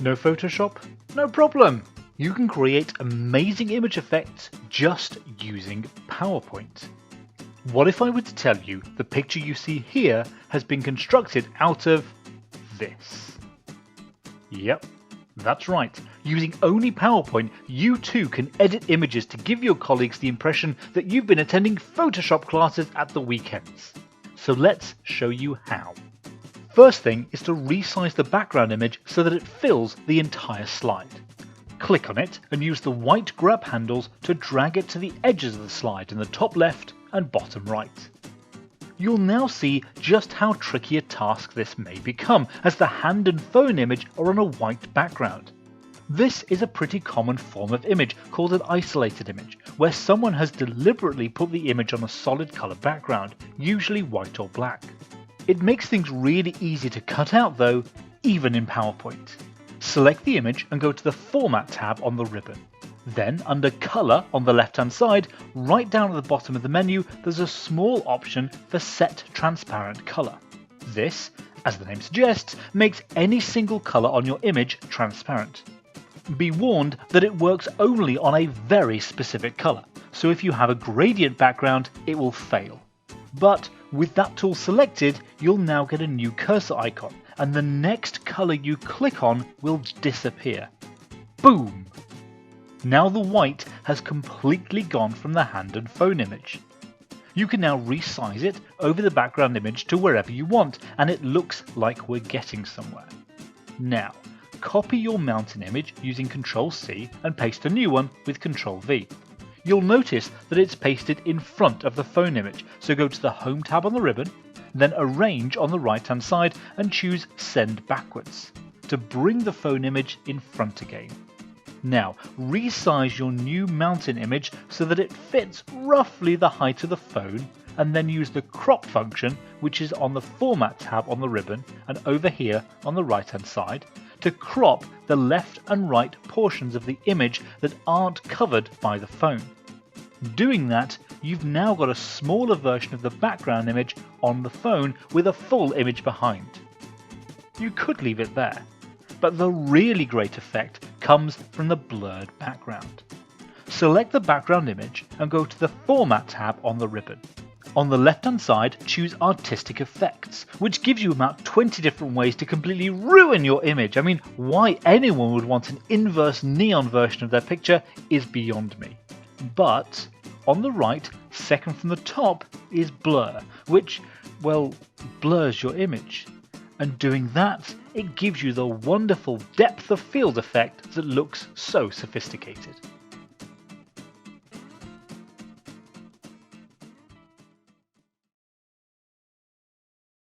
No Photoshop? No problem! You can create amazing image effects just using PowerPoint. What if I were to tell you the picture you see here has been constructed out of this? Yep, that's right. Using only PowerPoint, you too can edit images to give your colleagues the impression that you've been attending Photoshop classes at the weekends. So let's show you how. First thing is to resize the background image so that it fills the entire slide. Click on it and use the white grab handles to drag it to the edges of the slide in the top left and bottom right. You'll now see just how tricky a task this may become, as the hand and phone image are on a white background. This is a pretty common form of image called an isolated image, where someone has deliberately put the image on a solid colour background, usually white or black. It makes things really easy to cut out though, even in PowerPoint. Select the image and go to the Format tab on the ribbon. Then, under Colour on the left-hand side, right down at the bottom of the menu, there's a small option for Set Transparent Colour. This, as the name suggests, makes any single colour on your image transparent. Be warned that it works only on a very specific colour, so if you have a gradient background, it will fail. But with that tool selected, you'll now get a new cursor icon, and the next colour you click on will disappear. Boom! Now the white has completely gone from the hand and phone image. You can now resize it over the background image to wherever you want, and it looks like we're getting somewhere. Now, copy your mountain image using Ctrl-C and paste a new one with Ctrl-V. You'll notice that it's pasted in front of the phone image, so go to the Home tab on the ribbon, then Arrange on the right-hand side and choose Send Backwards to bring the phone image in front again. Now, resize your new mountain image so that it fits roughly the height of the phone, and then use the crop function, which is on the Format tab on the ribbon and over here on the right-hand side, to crop the left and right portions of the image that aren't covered by the phone. Doing that, you've now got a smaller version of the background image on the phone with a full image behind. You could leave it there, but the really great effect comes from the blurred background. Select the background image and go to the Format tab on the ribbon. On the left-hand side, choose Artistic Effects, which gives you about 20 different ways to completely ruin your image. I mean, why anyone would want an inverse neon version of their picture is beyond me. But on the right, second from the top, is Blur, which, well, blurs your image. And doing that, it gives you the wonderful depth of field effect that looks so sophisticated.